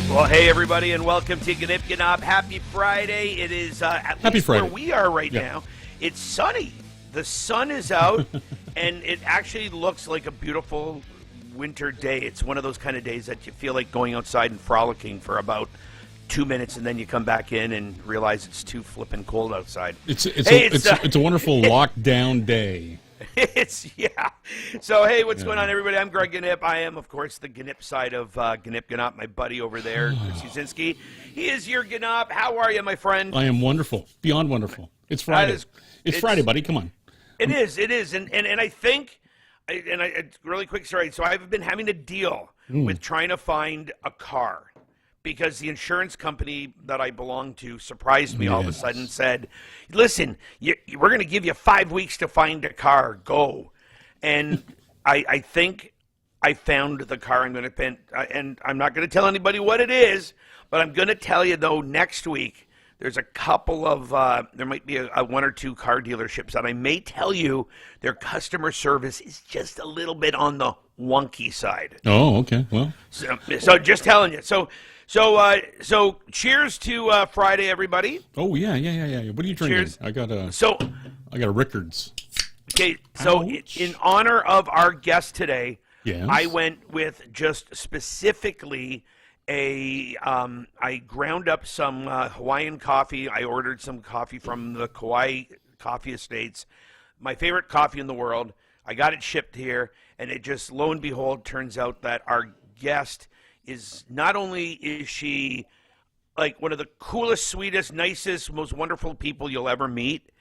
Well, hey, everybody, and welcome to Gnyp Gnop. Happy Friday. It is, at least where we are right now, it's sunny. The sun is out, and it actually looks like a beautiful winter day. It's one of those kind of days that you feel like going outside and frolicking for about 2 minutes, and then you come back in and realize it's too flippin' cold outside. It's a wonderful lockdown day. So, hey, what's going on, everybody? I'm Greg Gnyp. I am, of course, the Gnyp side of Gnyp Gnop, my buddy over there, Chris Usinski. He is your Gnop. How are you, my friend? I am wonderful. Beyond wonderful. It's Friday. It's Friday, buddy. Come on. It is. And I think, really quick story. So I've been having to deal with trying to find a car because the insurance company that I belong to surprised me all of a sudden, said, listen, we're going to give you 5 weeks to find a car. Go. And I think I found the car I'm going to pin. And I'm not going to tell anybody what it is, but I'm going to tell you, though, next week, there's a couple of, there might be a one or two car dealerships that I may tell you their customer service is just a little bit on the wonky side. Oh, okay. Well, so just telling you. So cheers to Friday, everybody. Oh yeah. What are you drinking? Cheers. I got a Rickards. Okay, so in honor of our guest today, yes. I went with just specifically I ground up some Hawaiian coffee. I ordered some coffee from the Kauai Coffee Estates, my favorite coffee in the world. I got it shipped here, and it just, lo and behold, turns out that our guest is, not only is she like one of the coolest, sweetest, nicest, most wonderful people you'll ever meet,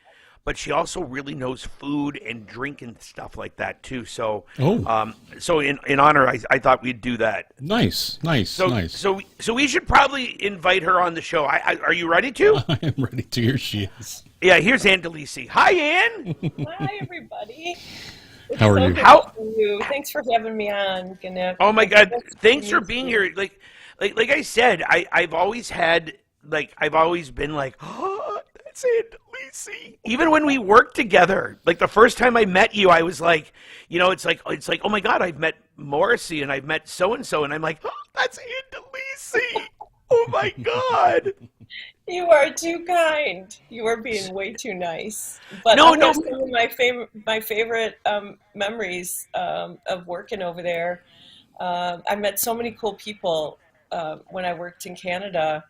but she also really knows food and drink and stuff like that too. So, so in honor, I thought we'd do that. Nice. So we should probably invite her on the show. Are you ready to? I am ready to. Here she is. Yeah, here's Ann Delisi. Hi, Ann. Hi, everybody. How are you? Thanks for having me on, Gnyp. Oh my God! Thanks for being here. Like I said, I've always been like, oh, that's Ann Delisi. Even when we worked together, like the first time I met you, I was like, it's like, oh my God, I've met Morrissey and I've met so and so, and I'm like, oh, that's Ann Delisi. Oh my God. You are too kind. You are being way too nice. But no. Some of my favorite memories of working over there. I met so many cool people when I worked in Canada,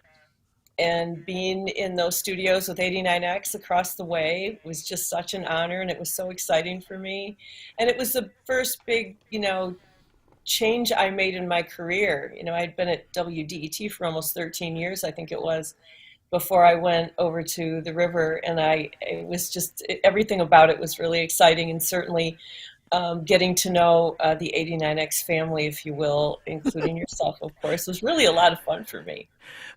and being in those studios with 89X across the way was just such an honor, and it was so exciting for me. And it was the first big, change I made in my career. I'd been at WDET for almost 13 years, I think it was, before I went over to the river, and it was just, everything about it was really exciting, and certainly getting to know the 89X family, if you will, including yourself, of course, was really a lot of fun for me.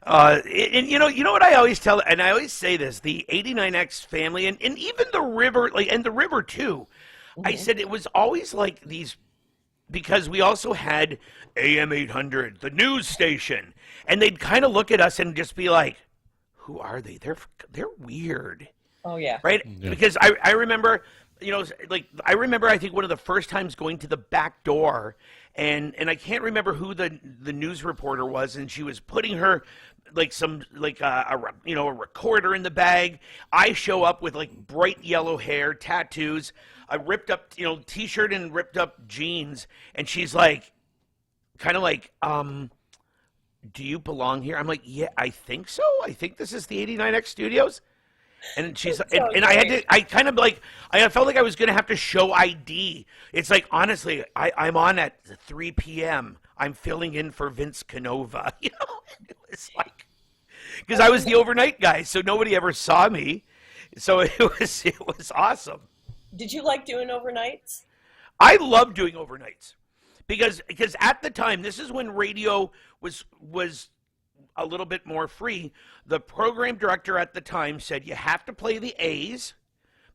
And you know what I always tell, and I always say this, the 89X family, and even the river, and the river too, I said it was always like these, because we also had AM 800, the news station, and they'd kind of look at us and just be like, who are they? They're weird. Oh yeah. Right? Yeah. Because I remember, I think one of the first times going to the back door, and I can't remember who the news reporter was, and she was putting her a recorder in the bag. I show up with like bright yellow hair, tattoos, a ripped up t-shirt and ripped up jeans, and she's like, kind of like, do you belong here? I'm like, yeah, I think so. I think this is the 89X Studios. And she's, and I felt like I was going to have to show ID. It's like, honestly, I'm on at 3 p.m. I'm filling in for Vince Canova. It was like, because I was the overnight guy, so nobody ever saw me. So it was awesome. Did you like doing overnights? I love doing overnights because at the time, this is when radio was a little bit more free. The program director at the time said you have to play the A's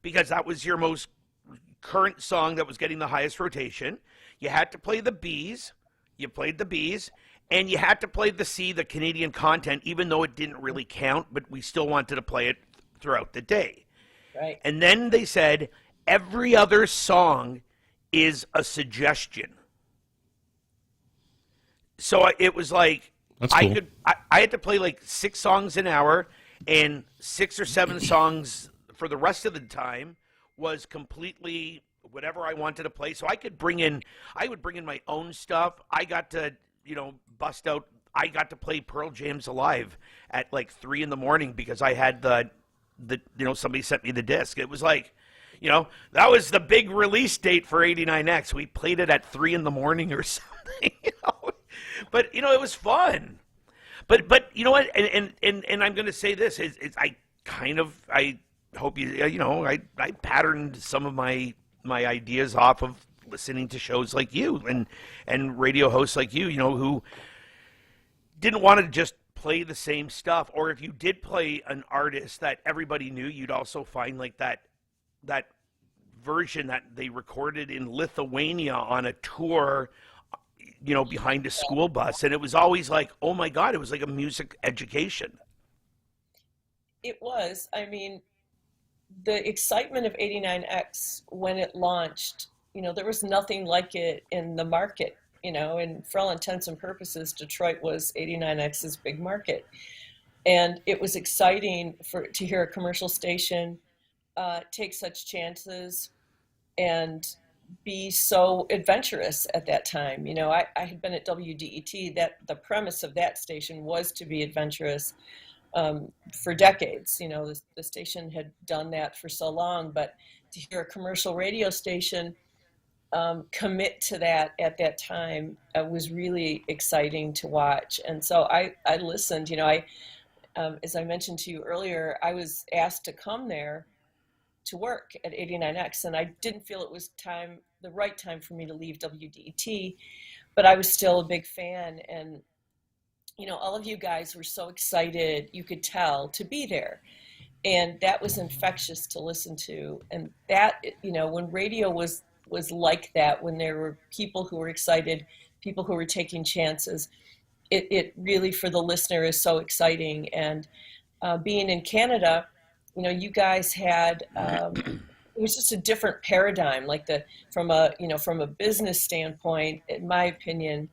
because that was your most current song that was getting the highest rotation. You had to play the B's. You played the B's. And you had to play the C, the Canadian content, even though it didn't really count, but we still wanted to play it throughout the day. Right. And then they said every other song is a suggestion. So it was like, That's cool. I had to play like 6 songs an hour, and 6 or 7 songs for the rest of the time was completely whatever I wanted to play. So I would bring in my own stuff. I got to, bust out. I got to play Pearl Jam's Alive at like 3 in the morning because I had somebody sent me the disc. It was like, that was the big release date for 89X. We played it at 3 in the morning or something, But it was fun. But you know what? And I'm going to say this: I hope I patterned some of my ideas off of listening to shows like you and radio hosts like you, who didn't want to just play the same stuff. Or if you did play an artist that everybody knew, you'd also find like that version that they recorded in Lithuania on a tour, behind a school bus. And it was always like, oh my God, it was like a music education. It was. I mean, the excitement of 89X when it launched, there was nothing like it in the market, and for all intents and purposes, Detroit was 89X's big market. And it was exciting to hear a commercial station take such chances and be so adventurous at that time. I had been at WDET. That the premise of that station was to be adventurous for decades. The station had done that for so long, but to hear a commercial radio station commit to that at that time was really exciting to watch. And so I listened. As I mentioned to you earlier, I was asked to come there to work at 89X, and I didn't feel it was the right time for me to leave WDET, but I was still a big fan. And all of you guys were so excited, you could tell, to be there, and that was infectious to listen to. And that, when radio was like that, when there were people who were excited, people who were taking chances, it really, for the listener, is so exciting. And being in Canada, you guys had it was just a different paradigm. Like from a business standpoint, in my opinion,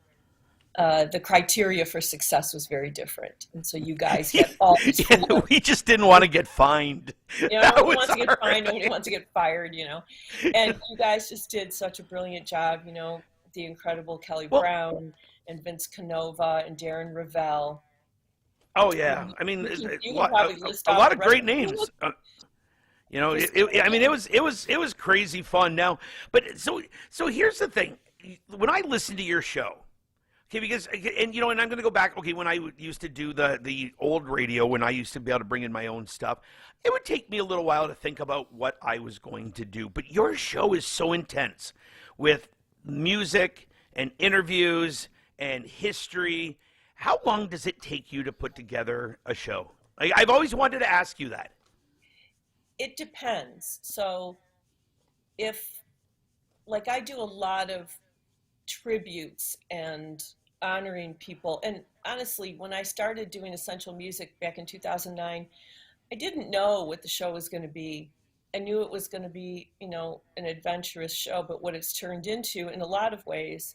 the criteria for success was very different. And so you guys had all these we just didn't want to get fined. Nobody wants to get fined, nobody wants to get fired, And you guys just did such a brilliant job, the incredible Kelly Brown and Vince Canova and Darren Ravel. Oh yeah, I mean, you can probably list a lot of the great names. It was crazy fun. Now, but so here's the thing: when I listen to your show, okay, because and I'm going to go back. Okay, when I used to do the old radio, when I used to be able to bring in my own stuff, it would take me a little while to think about what I was going to do. But your show is so intense with music and interviews and history. How long does it take you to put together a show? I've always wanted to ask you that. It depends. So I do a lot of tributes and honoring people. And honestly, when I started doing Essential Music back in 2009, I didn't know what the show was going to be. I knew it was going to be, an adventurous show, but what it's turned into in a lot of ways,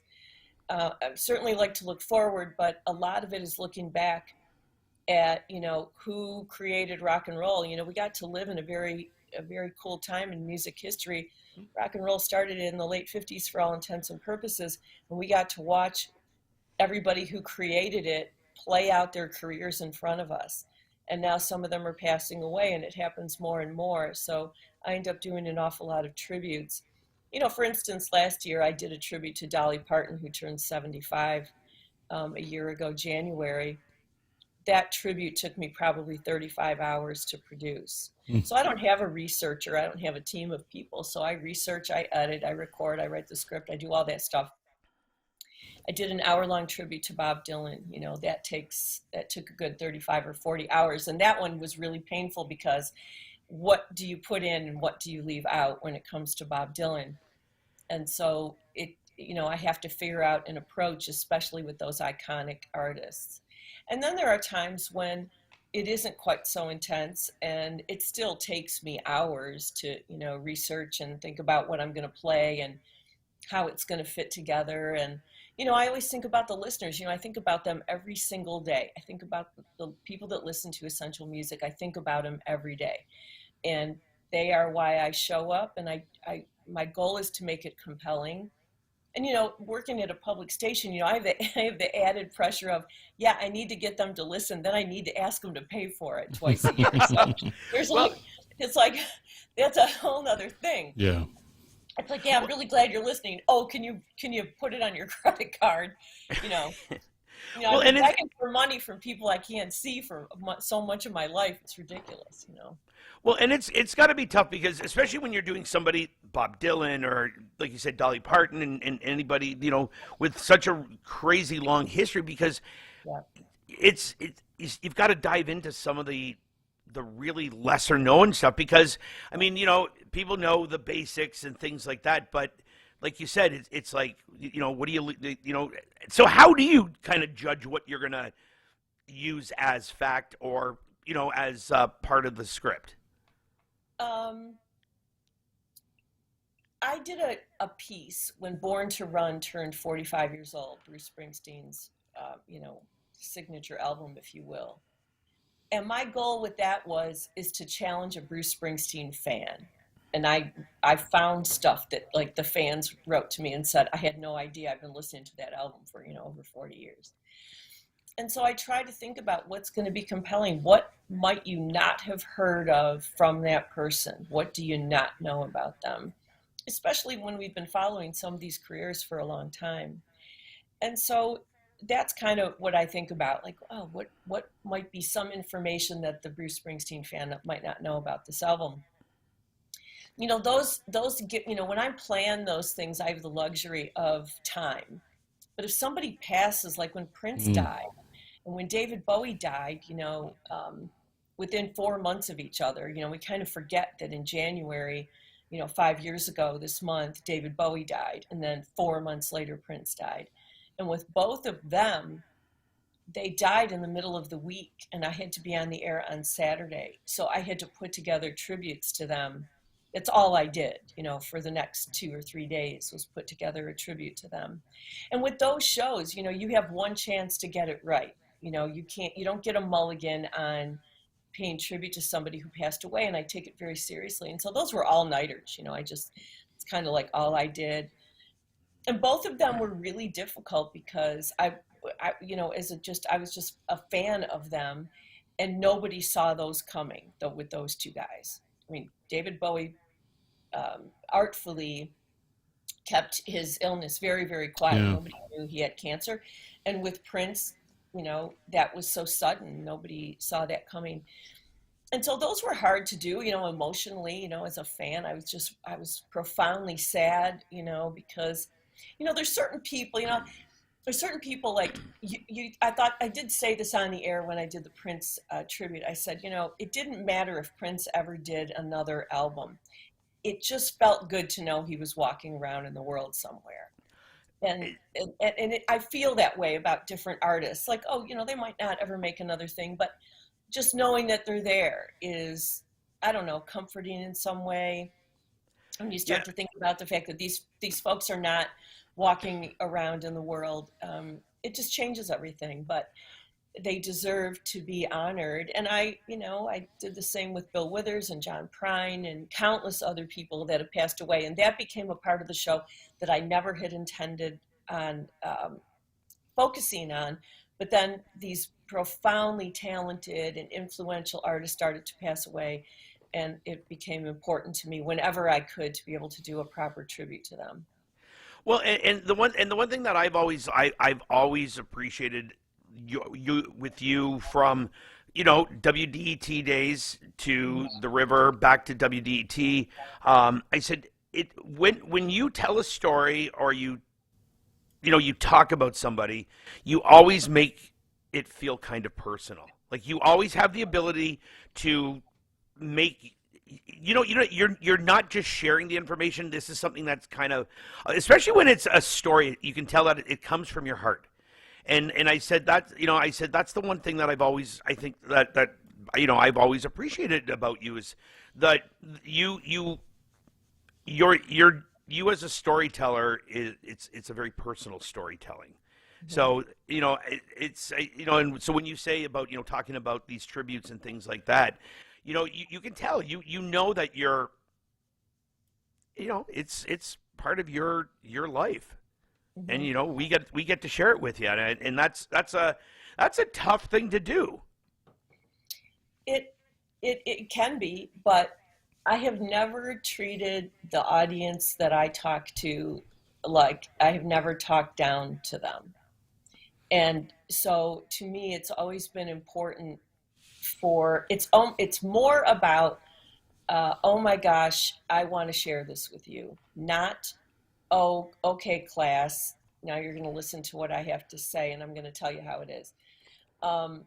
I certainly like to look forward, but a lot of it is looking back at, who created rock and roll. We got to live in a very cool time in music history. Rock and roll started in the late 50s for all intents and purposes, and we got to watch everybody who created it play out their careers in front of us. And now some of them are passing away, and it happens more and more. So I end up doing an awful lot of tributes. For instance, last year I did a tribute to Dolly Parton, who turned 75 a year ago, January. That tribute took me probably 35 hours to produce. So I don't have a researcher. I don't have a team of people. So I research, I edit, I record, I write the script, I do all that stuff. I did an hour-long tribute to Bob Dylan. That took a good 35 or 40 hours. And that one was really painful because what do you put in and what do you leave out when it comes to Bob Dylan? And so I have to figure out an approach, especially with those iconic artists. And then there are times when it isn't quite so intense, and it still takes me hours to, research and think about what I'm going to play and how it's going to fit together. And, I always think about the listeners. I think about them every single day. I think about the people that listen to essential music. I think about them every day. And they are why I show up. And my goal is to make it compelling. And, working at a public station, I have the added pressure of, yeah, I need to get them to listen. Then I need to ask them to pay for it twice a year. So there's it's like, that's a whole nother thing. Yeah. It's like, yeah, I'm really glad you're listening. Oh, can you put it on your credit card? Well, I'm begging for money from people I can't see for so much of my life. It's ridiculous, Well, and it's got to be tough because especially when you're doing somebody, Bob Dylan or like you said, Dolly Parton and anybody, with such a crazy long history, because you've got to dive into some of the really lesser known stuff because, I mean, people know the basics and things like that, but like you said, it's like, what do you, so how do you kind of judge what you're going to use as fact or, as part of the script? I did a piece when Born to Run turned 45 years old, Bruce Springsteen's, signature album, if you will. And my goal with that is to challenge a Bruce Springsteen fan. And I found stuff that like the fans wrote to me and said, I had no idea. I've been listening to that album for, over 40 years. And so I try to think about what's going to be compelling. What might you not have heard of from that person? What do you not know about them? Especially when we've been following some of these careers for a long time. And so that's kind of what I think about, like, oh, what might be some information that the Bruce Springsteen fan might not know about this album. Those get, when I plan those things, I have the luxury of time. But if somebody passes, like when Prince died, and when David Bowie died, within 4 months of each other, we kind of forget that in January, 5 years ago this month, David Bowie died. And then 4 months later, Prince died. And with both of them, they died in the middle of the week. And I had to be on the air on Saturday. So I had to put together tributes to them. It's all I did, for the next 2 or 3 days was put together a tribute to them. And with those shows, you have one chance to get it right. You don't get a mulligan on paying tribute to somebody who passed away. And I take it very seriously. And so those were all nighters, it's kind of like all I did. And both of them were really difficult because I was just a fan of them and nobody saw those coming though with those two guys. I mean, David Bowie artfully kept his illness very, very quiet. Yeah. Nobody knew he had cancer. And with Prince, that was so sudden. Nobody saw that coming. And so those were hard to do, emotionally, as a fan. I was profoundly sad, because, there's certain people like you. I thought I did say this on the air when I did the Prince tribute. I said, it didn't matter if Prince ever did another album. It just felt good to know he was walking around in the world somewhere. And I feel that way about different artists. Like, oh, they might not ever make another thing, but just knowing that they're there is, I don't know, comforting in some way. When you start to think about the fact that these folks are not walking around in the world, it just changes everything. But they deserve to be honored. And I did the same with Bill Withers and John Prine and countless other people that have passed away. And that became a part of the show that I never had intended on focusing on. But then these profoundly talented and influential artists started to pass away. And it became important to me whenever I could to be able to do a proper tribute to them. Well, and the one thing that I've always appreciated you from, WDET days to the River, back to WDET. I said when you tell a story or you talk about somebody, you always make it feel kind of personal. Like you always have the ability to make. You're not just sharing the information. This is something that's kind of, especially when it's a story, you can tell that it comes from your heart. And I said that, that's the one thing that I've always appreciated about you is that you're you as a storyteller, it's a very personal storytelling. Mhm. So it's and so when you say about talking about these tributes and things like that, you can tell you know that you're it's part of your life, and Mhm. we get to share it with you, and that's a tough thing to do. It it can be, but I have never treated the audience that I talk to like I have never talked down to them. And so to me, it's always been important for it's more about oh my gosh, I want to share this with you, not oh okay class, now you're going to listen to what I have to say and I'm going to tell you how it is. Um,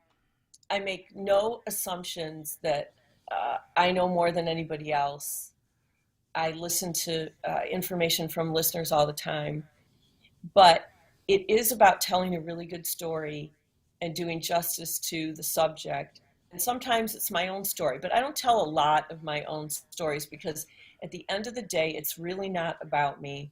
I make no assumptions that I know more than anybody else. I listen to information from listeners all the time, but it is about telling a really good story and doing justice to the subject. And sometimes it's my own story, but I don't tell a lot of my own stories because at the end of the day, it's really not about me.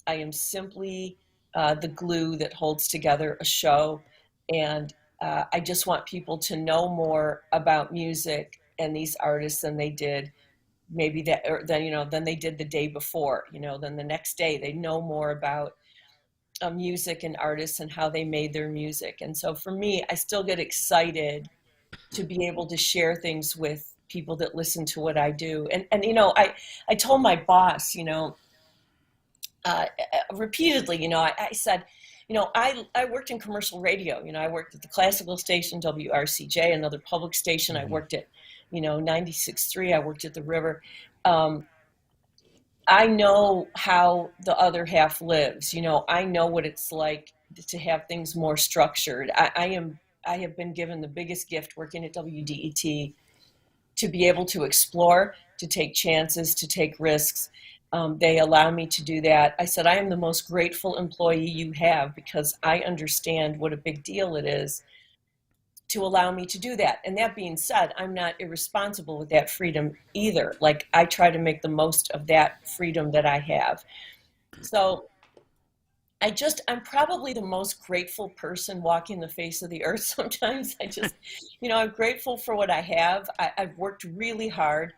I am simply the glue that holds together a show. And I just want people to know more about music and these artists than they did maybe that, or then, than they did the day before, then the next day they know more about music and artists and how they made their music. And so for me, I still get excited to be able to share things with people that listen to what I do. And I told my boss, repeatedly, I said, I worked in commercial radio. I worked at the classical station, WRCJ, another public station. I Hmm. worked at, 96.3. I worked at the River. Um, I know how the other half lives. I know what it's like to have things more structured. I have been given the biggest gift working at WDET to be able to explore, to take chances, to take risks. They allow me to do that. I said, I am the most grateful employee you have because I understand what a big deal it is to allow me to do that. And that being said, I'm not irresponsible with that freedom either. Like I try to make the most of that freedom that I have. So I'm probably the most grateful person walking the face of the earth sometimes. I'm grateful for what I have. I've worked really hard,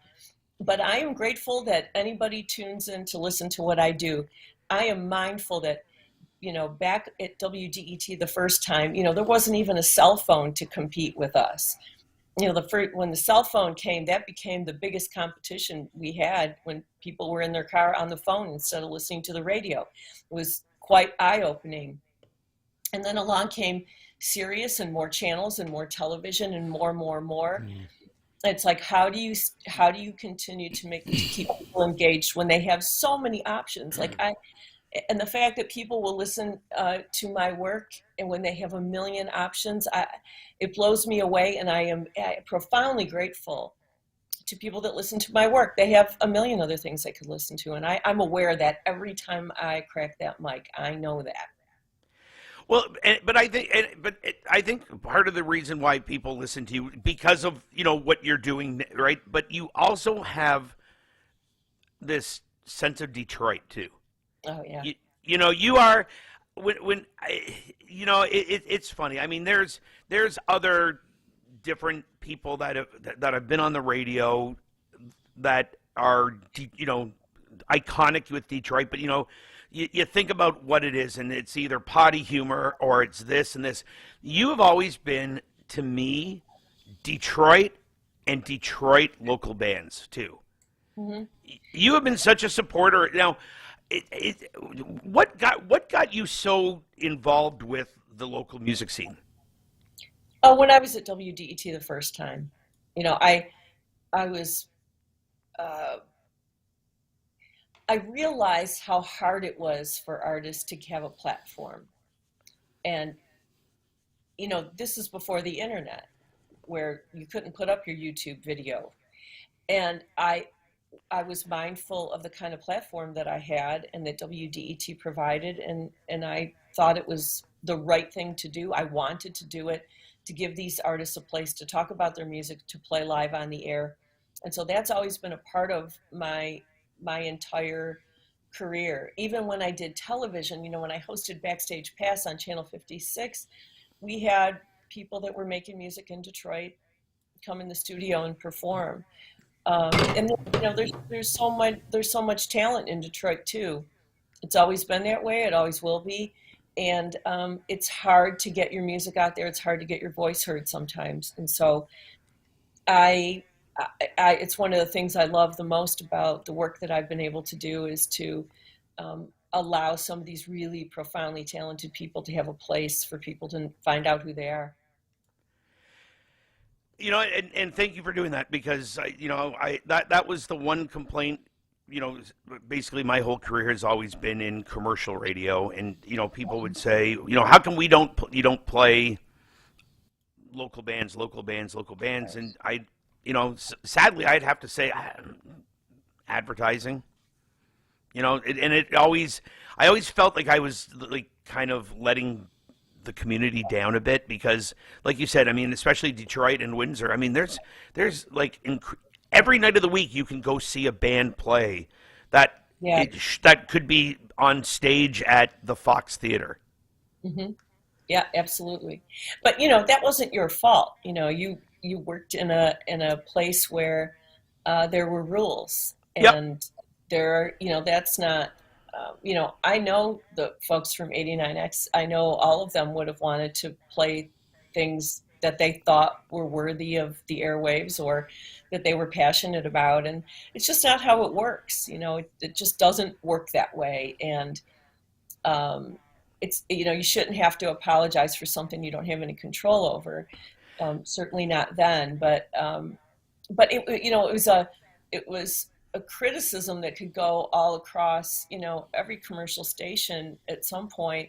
but I am grateful that anybody tunes in to listen to what I do. I am mindful that, back at WDET the first time, there wasn't even a cell phone to compete with us. When the cell phone came, that became the biggest competition we had when people were in their car on the phone instead of listening to the radio. It was quite eye-opening. And then along came Sirius and more channels and more television and more. It's like how do you continue to keep people engaged when they have so many options? And the fact that people will listen to my work and when they have a million options, it blows me away. And I am profoundly grateful to people that listen to my work. They have a million other things they could listen to, and I'm aware of that every time I crack that mic. I know that. Well, but I think part of the reason why people listen to you because of what you're doing, right? But you also have this sense of Detroit too. Oh yeah. You are when it's funny. I mean, there's other different people that have been on the radio that are iconic with Detroit, but you think about what it is, and it's either potty humor or it's this and this. You have always been, to me, Detroit and Detroit local bands too. Hmm. You have been such a supporter. Now, what got you so involved with the local music scene? Oh, when I was at WDET the first time, you know, I I was uh, I realized how hard it was for artists to have a platform. And, this is before the internet where you couldn't put up your YouTube video. And I was mindful of the kind of platform that I had and that WDET provided. And I thought it was the right thing to do. I wanted to do it to give these artists a place to talk about their music, to play live on the air. And so that's always been a part of my entire career. Even when I did television, when I hosted Backstage Pass on Channel 56, we had people that were making music in Detroit come in the studio and perform. And there's so much talent in Detroit too. It's always been that way. It always will be. And it's hard to get your music out there. It's hard to get your voice heard sometimes. And so I, it's one of the things I love the most about the work that I've been able to do is to allow some of these really profoundly talented people to have a place for people to find out who they are. And thank you for doing that, because that was the one complaint. Basically my whole career has always been in commercial radio, and people would say, how come you don't play local bands, and sadly I'd have to say advertising. I always felt like I was like kind of letting the community down a bit, because like you said, especially Detroit and Windsor, there's like every night of the week you can go see a band play that that could be on stage at the Fox Theater. Mm-hmm. Yeah, absolutely. But that wasn't your fault. You worked in a place where there were rules, and that's not. I know the folks from 89X. I know all of them would have wanted to play things that they thought were worthy of the airwaves or that they were passionate about. And it's just not how it works. It just doesn't work that way. And it's, you shouldn't have to apologize for something you don't have any control over. Certainly not then, but it was a criticism that could go all across, every commercial station at some point.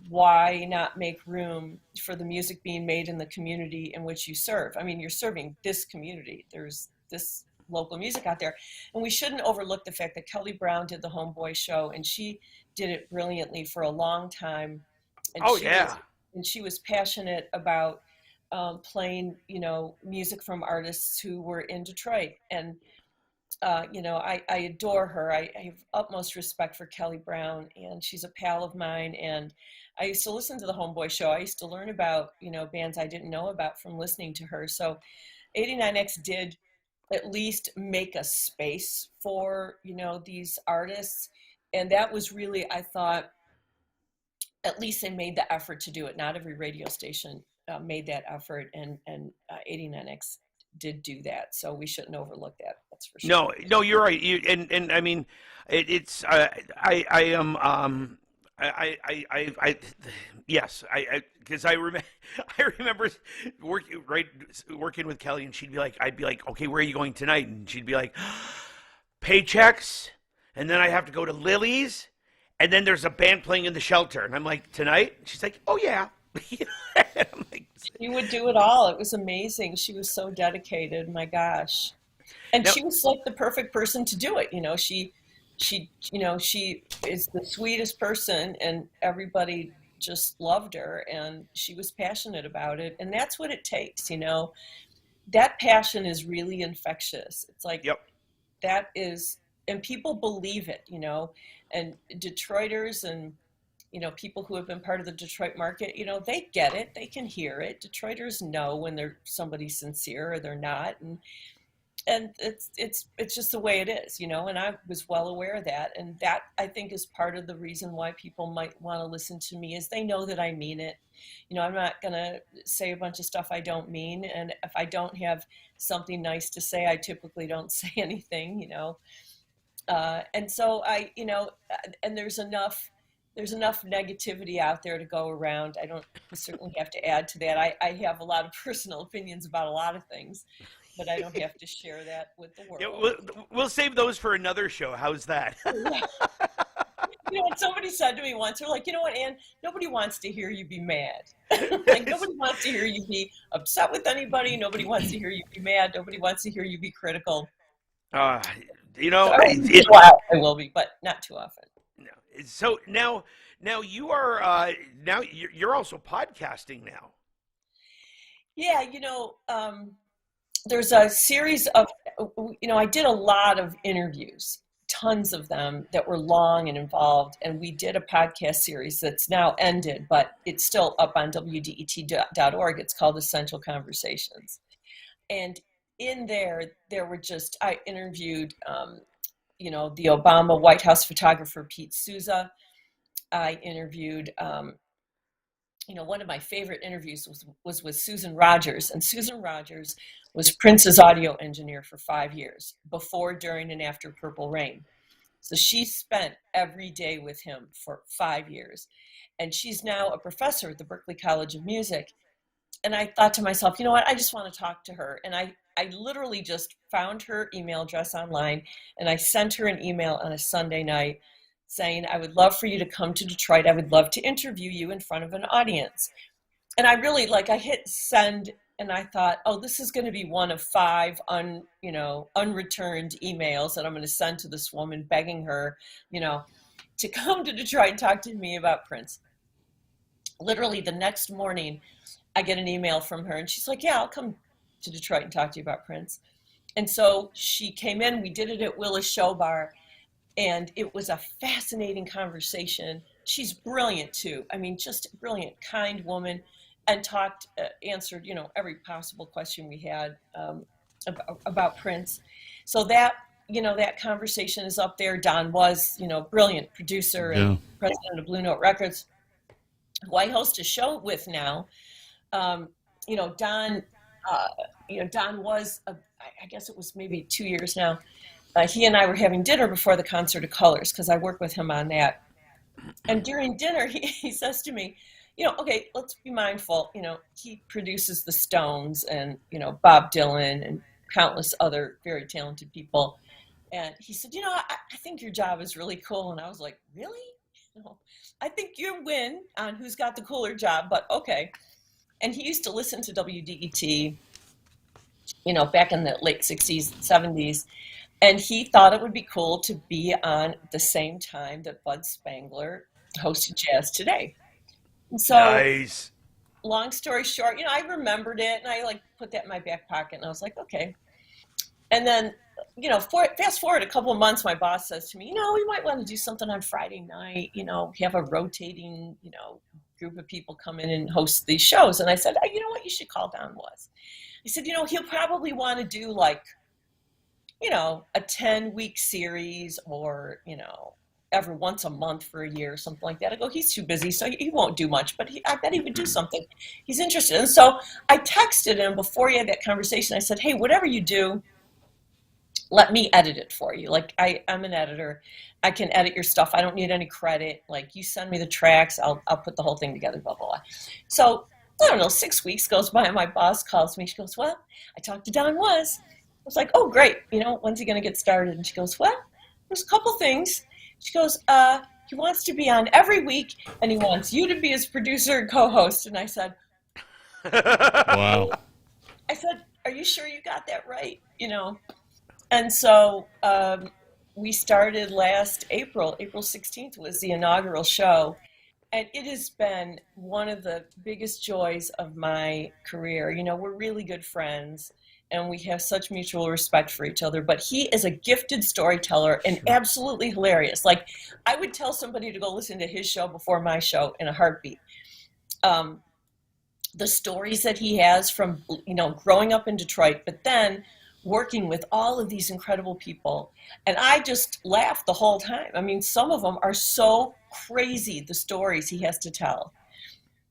Why not make room for the music being made in the community in which you serve? You're serving this community. There's this local music out there. And we shouldn't overlook the fact that Kelly Brown did the Homeboy show, and she did it brilliantly for a long time. And she was passionate about playing, music from artists who were in Detroit. And I adore her. I have utmost respect for Kelly Brown, and she's a pal of mine. And I used to listen to the Homeboy show. I used to learn about, bands I didn't know about from listening to her. So 89X did at least make a space for, these artists. And that was really, I thought, at least they made the effort to do it. Not every radio station made that effort, and 89X did do that, so we shouldn't overlook that. That's for sure. No, you're right. It's I am yes, because I remember working with Kelly, and I'd be like, okay, where are you going tonight? And she'd be like, Paychecks, and then I have to go to Lily's, and then there's a band playing in the Shelter, and I'm like, tonight? And she's like, oh yeah. I'm like, she would do it all. It was amazing. She was so dedicated. My gosh. And she was like the perfect person to do it. She is the sweetest person, and everybody just loved her, and she was passionate about it. And that's what it takes. That passion is really infectious. It's like, that is, and people believe it, and Detroiters and people who have been part of the Detroit market, they get it. They can hear it. Detroiters know when they're somebody sincere or they're not. And it's just the way it is, and I was well aware of that. And that, I think, is part of the reason why people might want to listen to me, is they know that I mean it. I'm not going to say a bunch of stuff I don't mean. And if I don't have something nice to say, I typically don't say anything, and so and there's enough negativity out there to go around. I don't certainly have to add to that. I have a lot of personal opinions about a lot of things, but I don't have to share that with the world. Yeah, we'll save those for another show. How's that? What somebody said to me once, they're like, what, Ann, nobody wants to hear you be mad. Like, nobody wants to hear you be upset with anybody. Nobody wants to hear you be mad. Nobody wants to hear you be critical. I will be, but not too often. So now you are you're also podcasting now. Yeah, there's a series of I did a lot of interviews tons of them that were long and involved. And we did a podcast series that's now ended, but it's still up on WDET.org. It's called Essential Conversations. And in there were just, I interviewed, the Obama White House photographer, Pete Souza. I interviewed, one of my favorite interviews was with Susan Rogers. And Susan Rogers was Prince's audio engineer for 5 years, before, during, and after Purple Rain. So she spent every day with him for 5 years. And she's now a professor at the Berklee College of Music. And I thought to myself, you know what, I just want to talk to her. And I literally just found her email address online, and I sent her an email on a Sunday night saying, I would love for you to come to Detroit. I would love to interview you in front of an audience. And I really, I hit send, and I thought, oh, this is going to be one of 5 unreturned emails that I'm going to send to this woman begging her, to come to Detroit and talk to me about Prince. Literally the next morning, I get an email from her, and she's like, yeah, I'll come to Detroit and talk to you about Prince. And so she came in, we did it at Willis Show Bar, and it was a fascinating conversation. She's brilliant too. I mean, just a brilliant, kind woman, and answered, every possible question we had about Prince. So that, that conversation is up there. Don Was, brilliant producer and president of Blue Note Records, who I host a show with now. Don was, I guess it was maybe 2 years now. He and I were having dinner before the Concert of Colors, because I work with him on that. And during dinner, he says to me, okay, let's be mindful. He produces the Stones and, Bob Dylan and countless other very talented people. And he said, I think your job is really cool. And I was like, really? I think you win on who's got the cooler job, but okay. And he used to listen to WDET, back in the late 60s, 70s. And he thought it would be cool to be on the same time that Bud Spangler hosted Jazz Today. And so, nice. Long story short, I remembered it, and I put that in my back pocket, and I was like, okay. And then, fast forward a couple of months, my boss says to me, we might want to do something on Friday night, have a rotating, group of people come in and host these shows. And I said, you know what, you should call Don Was. He said, he'll probably want to do a 10-week series, or, every once a month for a year or something like that. I go, he's too busy, so he won't do much, but I bet he would do something. He's interested. And so I texted him before he had that conversation. I said, hey, whatever you do, let me edit it for you. I'm an editor. I can edit your stuff. I don't need any credit. You send me the tracks, I'll put the whole thing together, blah, blah, blah. So, I don't know, 6 weeks goes by, and my boss calls me. She goes, well, I talked to Don Was. I was like, oh, great. When's he going to get started? And she goes, well, there's a couple things. She goes, he wants to be on every week, and he wants you to be his producer and co-host. And I said, wow. I said, are you sure you got that right? And so we started last April 16th was the inaugural show. And it has been one of the biggest joys of my career. We're really good friends, and we have such mutual respect for each other. But he is a gifted storyteller and absolutely hilarious. I would tell somebody to go listen to his show before my show in a heartbeat. The stories that he has from, growing up in Detroit, but then working with all of these incredible people. And I just laughed the whole time. I mean, some of them are so crazy, the stories he has to tell.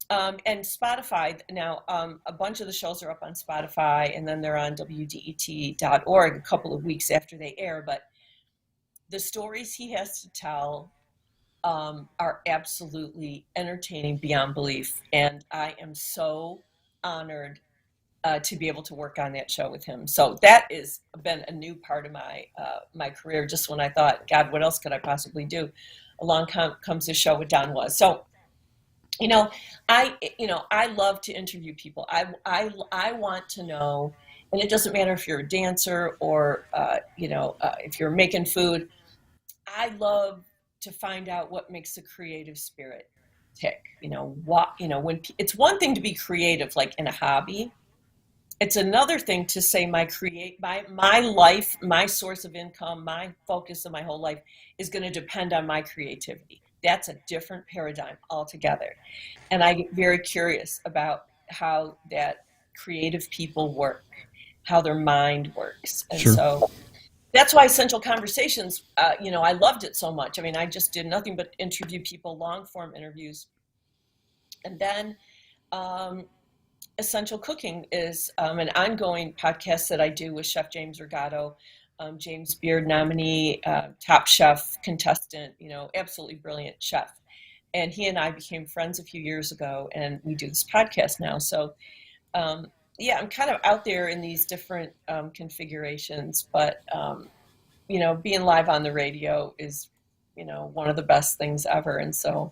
And Spotify, now a bunch of the shows are up on Spotify, and then they're on WDET.org a couple of weeks after they air. But the stories he has to tell are absolutely entertaining beyond belief. And I am so honored to be able to work on that show with him. So that has been a new part of my career. Just when I thought, God, what else could I possibly do? Along comes the show with Don Was. So, I love to interview people. I want to know, and it doesn't matter if you're a dancer or, if you're making food. I love to find out what makes a creative spirit tick. When it's one thing to be creative, like in a hobby, it's another thing to say my life, my source of income, my focus of my whole life is going to depend on my creativity. That's a different paradigm altogether. And I get very curious about how that creative people work, how their mind works. And Sure. so that's why Essential Conversations, I loved it so much. I mean, I just did nothing but interview people, long form interviews. And then Essential Cooking is an ongoing podcast that I do with Chef James Regato, James Beard nominee, Top Chef contestant, absolutely brilliant chef. And he and I became friends a few years ago, and we do this podcast now. So, I'm kind of out there in these different configurations, but, being live on the radio is, one of the best things ever. And so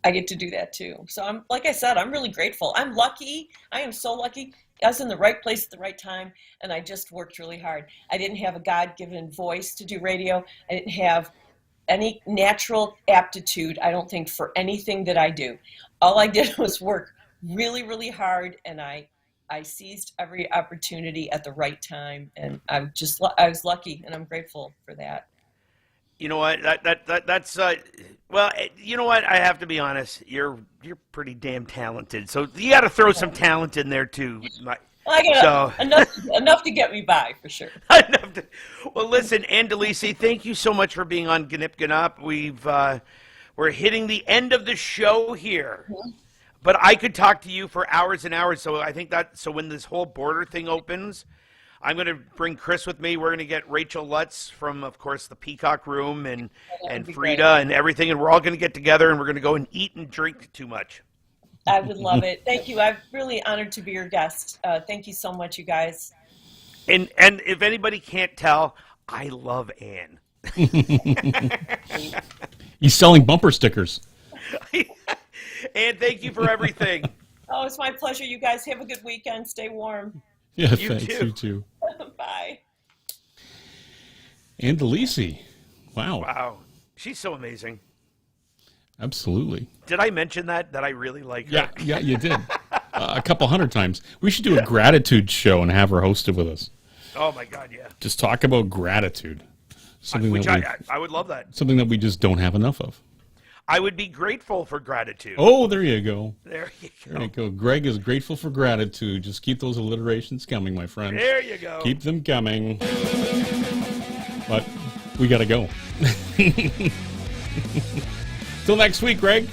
I get to do that too. So like I said, I'm really grateful. I'm lucky. I am so lucky. I was in the right place at the right time, and I just worked really hard. I didn't have a God-given voice to do radio. I didn't have any natural aptitude, I don't think, for anything that I do. All I did was work really, really hard, and I seized every opportunity at the right time, and I was lucky, and I'm grateful for that. You know what? That's well. You know what? I have to be honest. You're pretty damn talented. So you got to throw some talent in there too. I got enough to get me by for sure. Well, listen, Ann Delisi, thank you so much for being on Gnyp Gnop. We're hitting the end of the show here, but I could talk to you for hours and hours. So I think so when this whole border thing opens, I'm going to bring Chris with me. We're going to get Rachel Lutz from, of course, the Peacock Room and Frida great. And everything, and we're all going to get together and we're going to go and eat and drink too much. I would love it. Thank you. I'm really honored to be your guest. Thank you so much, you guys. And if anybody can't tell, I love Ann. He's selling bumper stickers. Ann, thank you for everything. Oh, it's my pleasure. You guys have a good weekend. Stay warm. Yeah, You thanks. too. You too. Bye. Ann Delisi. Wow. Wow. She's so amazing. Absolutely. Did I mention that I really like her? Yeah, you did. A couple hundred times. We should do a gratitude show and have her hosted with us. Oh, my God, yeah. Just talk about gratitude. I would love that. Something that we just don't have enough of. I would be grateful for gratitude. Oh, there you go. There you go. There you go. Greg is grateful for gratitude. Just keep those alliterations coming, my friend. There you go. Keep them coming. But we got to go. Till next week, Greg.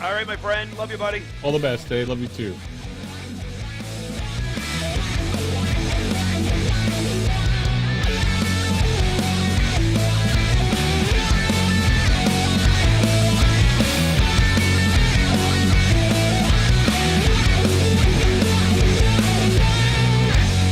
All right, my friend. Love you, buddy. All the best, eh? Love you too.